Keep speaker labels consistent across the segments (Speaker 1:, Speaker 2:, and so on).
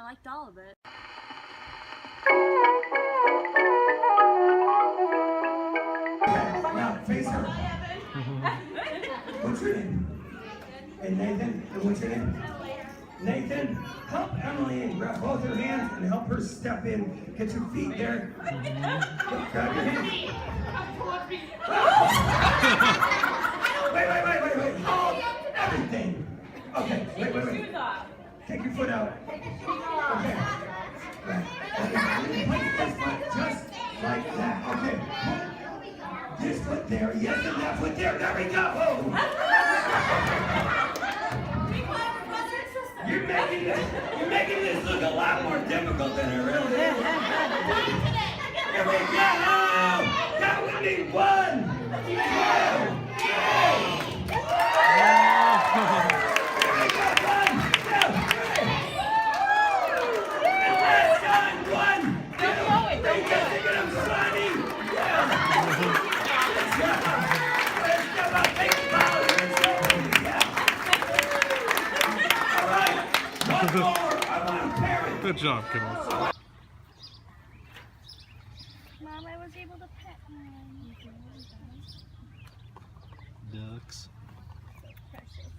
Speaker 1: liked all of it.
Speaker 2: Now, face her. What's your name? And Nathan. And what's your name? Nathan, help Emily and grab both her hands and help her step in. Get your feet there. Grab your hands. Wait. Hold everything. Okay, wait. Take your foot out. Okay. Right. Place this foot just like that. Okay. This foot there, yes, and that foot there. There we go. You're making this look a lot more difficult than it really is. Here we go. That would be 1, 2, 3. Here we go. 1, 2, 3. And last time, 1, 2, 3. Just thinking I'm sliding.
Speaker 3: Good job, kiddos.
Speaker 1: Mom, I was able to pet one.
Speaker 3: Ducks.
Speaker 1: Precious.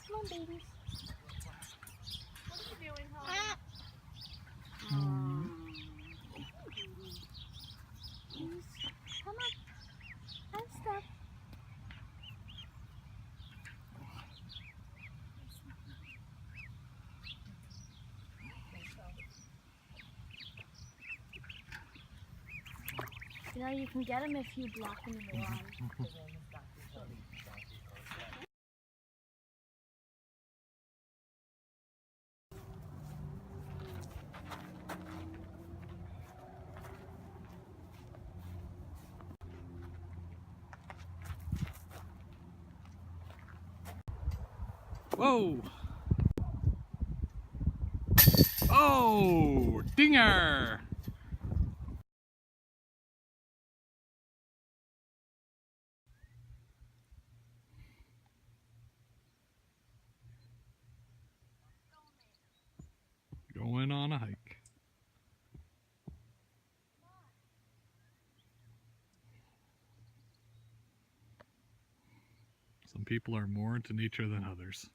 Speaker 1: Come on, babies. What are you doing, Holly? Come on. And stop. You know, you can get them if you block them in the lawn.
Speaker 3: Whoa! Oh, dinger! Going on a hike. Some people are more into nature than others.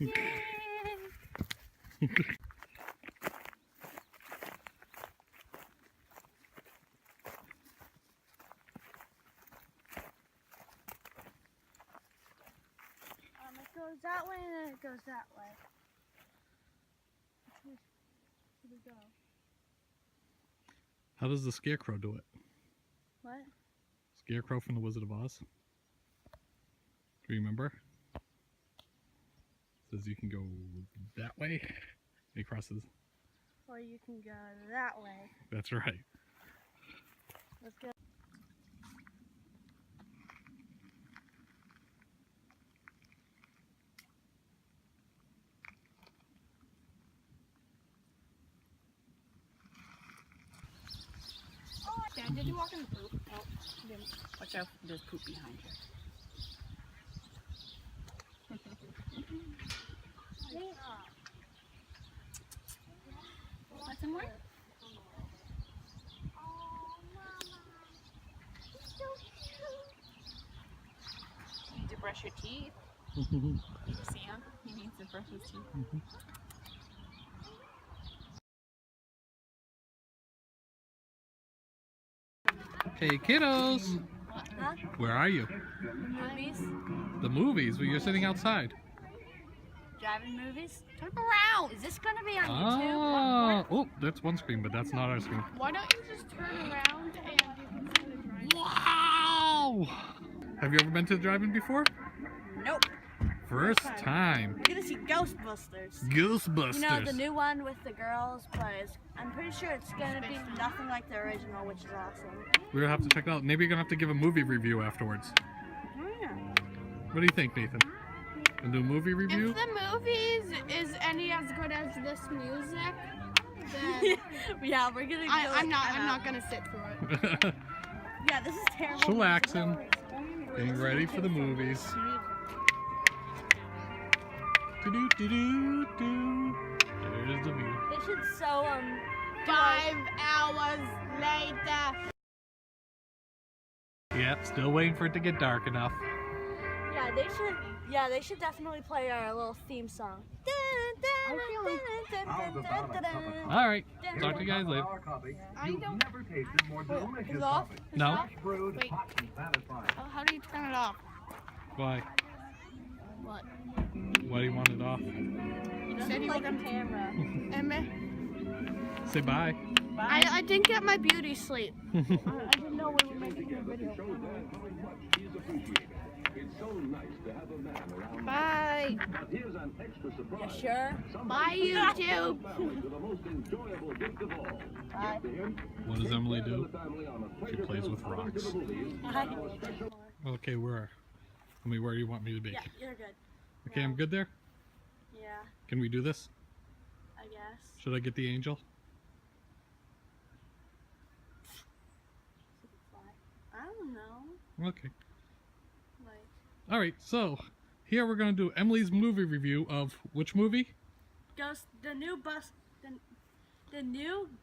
Speaker 1: It goes that way and then it goes that way. Where should we go?
Speaker 3: How does the Scarecrow do it?
Speaker 1: What?
Speaker 3: Scarecrow from The Wizard of Oz? Do you remember? Says you can go that way. He crosses.
Speaker 1: Or you can go that way.
Speaker 3: That's right.
Speaker 1: Let's go.
Speaker 4: Dad, did you walk in the poop? Nope. You didn't. Watch out, there's poop behind you. Want some more? You need to brush your teeth. Sam, he needs to brush his teeth.
Speaker 3: Hey kiddos!
Speaker 1: Huh?
Speaker 3: Where are you?
Speaker 1: Movies?
Speaker 3: The movies? Well, you're sitting outside.
Speaker 1: Driving movies? Turn around! Is this gonna be on
Speaker 3: Oh, oh, that's one screen, but that's not our screen.
Speaker 4: Why don't you just turn around and you can see the drive?
Speaker 3: Wow! Have you ever been to the drive-in before?
Speaker 4: Nope.
Speaker 3: First time.
Speaker 1: We're gonna see Ghostbusters.
Speaker 3: Ghostbusters.
Speaker 1: You know, the new one with the girls, but I'm pretty sure it's gonna be nothing like the original, which is awesome.
Speaker 3: We're gonna have to check it out. Maybe you're gonna have to give a movie review afterwards.
Speaker 1: Oh, yeah.
Speaker 3: What do you think, Nathan? A new movie review?
Speaker 4: If the movie is any as good as this music, then
Speaker 1: Yeah, we're gonna.
Speaker 4: I'm not gonna sit through it.
Speaker 1: Yeah, this is terrible.
Speaker 3: Chillaxing. Getting ready for the movies. Do-do-do-do-do. There's the view.
Speaker 1: They should so
Speaker 4: 5 hours later.
Speaker 3: Yep, still waiting for it to get dark enough.
Speaker 1: Yeah, they should. Yeah, they should definitely play our little theme song.
Speaker 3: Alright, talk to you guys later.
Speaker 4: I don't.
Speaker 2: Never tasted more delicious
Speaker 4: Is off?
Speaker 2: coffee.
Speaker 3: No?
Speaker 2: Brewed,
Speaker 4: Wait.
Speaker 2: hot, and satisfying.
Speaker 4: Oh, how do you turn it off?
Speaker 3: Why?
Speaker 4: What?
Speaker 3: Why do you want it off?
Speaker 4: You said you were gonna.
Speaker 1: camera.
Speaker 3: Say bye.
Speaker 4: I didn't get my beauty sleep.
Speaker 1: I didn't know we were making a video.
Speaker 4: Bye.
Speaker 1: You sure?
Speaker 4: Bye, YouTube.
Speaker 1: Bye.
Speaker 3: What does Emily do? She plays with rocks. Okay, where do you want me to be?
Speaker 1: Yeah, you're good.
Speaker 3: Okay, I'm good there?
Speaker 1: Yeah,
Speaker 3: Can we do this?
Speaker 1: I guess.
Speaker 3: Should I get the angel?
Speaker 1: I don't know.
Speaker 3: Okay.
Speaker 1: Like,
Speaker 3: Alright, so here we're going to do Emily's movie review of which movie?
Speaker 1: the new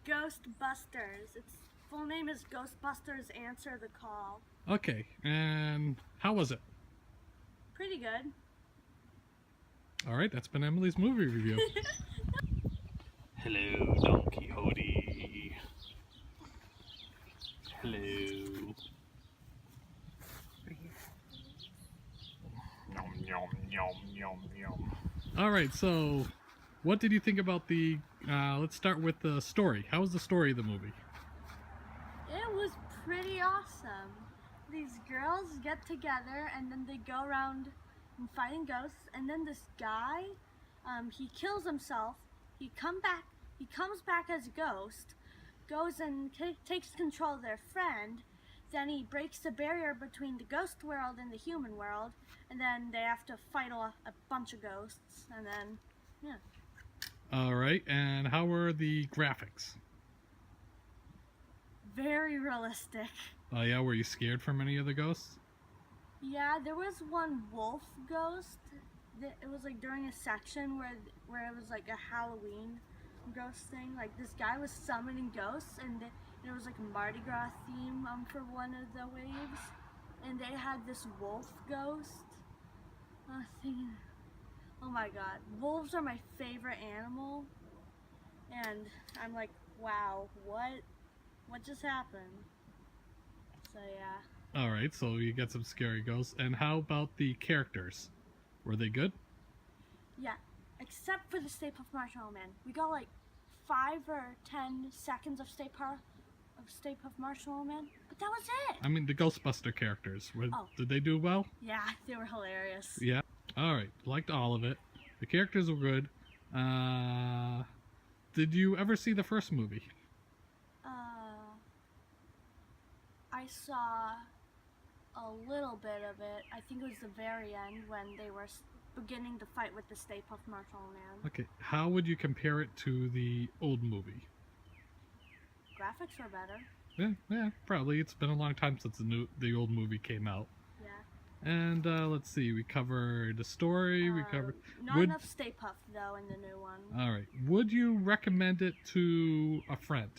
Speaker 1: Ghostbusters. Its full name is Ghostbusters Answer the Call.
Speaker 3: Okay, and how was it?
Speaker 1: Pretty good.
Speaker 3: Alright, that's been Emily's movie review. Hello, Don Quixote. Hello. Alright, so what did you think about the, let's start with the story. How was the story of the movie?
Speaker 1: It was pretty awesome. These girls get together and then they go around and fighting ghosts, and then this guy, he kills himself. He comes back as a ghost, goes and takes control of their friend. Then he breaks the barrier between the ghost world and the human world, and then they have to fight a bunch of ghosts, and then, yeah.
Speaker 3: Alright, and how were the graphics?
Speaker 1: Very realistic.
Speaker 3: Oh yeah, were you scared from any of the ghosts?
Speaker 1: Yeah, there was one wolf ghost. It was like during a section where it was like a Halloween ghost thing. Like this guy was summoning ghosts, and it was like a Mardi Gras theme for one of the waves, and they had this wolf ghost. Oh my god, wolves are my favorite animal, and I'm like, wow, what just happened? So yeah.
Speaker 3: Alright, so you get some scary ghosts. And how about the characters? Were they good?
Speaker 1: Yeah, except for the Stay Puft Marshmallow Man. We got like 5 or 10 seconds of Stay Puft Marshmallow Man, but that was it.
Speaker 3: I mean, the Ghostbuster characters. Did they do well?
Speaker 1: Yeah, they were hilarious.
Speaker 3: Yeah. Alright, liked all of it. The characters were good. Did you ever see the first movie?
Speaker 1: I saw a little bit of it. I think it was the very end when they were beginning to fight with the Stay Puft Marshmallow Man.
Speaker 3: Okay, how would you compare it to the old movie?
Speaker 1: Graphics were better.
Speaker 3: Yeah, probably. It's been a long time since the old movie came out.
Speaker 1: Yeah.
Speaker 3: And let's see, we covered the story. We covered.
Speaker 1: Not enough Stay Puft though in the new one.
Speaker 3: All right. Would you recommend it to a friend?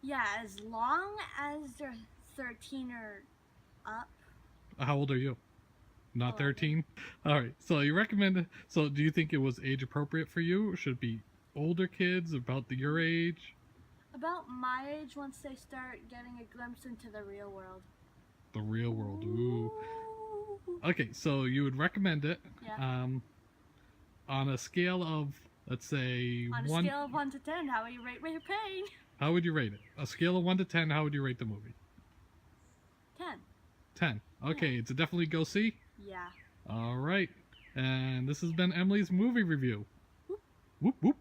Speaker 1: Yeah, as long as they're 13 or up.
Speaker 3: How old are you? Not
Speaker 1: 11.
Speaker 3: 13? All right. So you recommend it. So do you think it was age appropriate for you, or should it be older kids about your age?
Speaker 1: About my age, once they start getting a glimpse into the real world.
Speaker 3: The real world. Ooh. Okay, so you would recommend it.
Speaker 1: Yeah.
Speaker 3: On a scale of, let's say,
Speaker 1: On a scale of 1 to 10, how would you rate your pain?
Speaker 3: How would you rate it? A scale of 1 to 10, how would you rate the movie?
Speaker 1: 10.
Speaker 3: 10. Okay, it's a definitely go see.
Speaker 1: Yeah.
Speaker 3: All right. And this has been Emily's movie review. Whoop, whoop.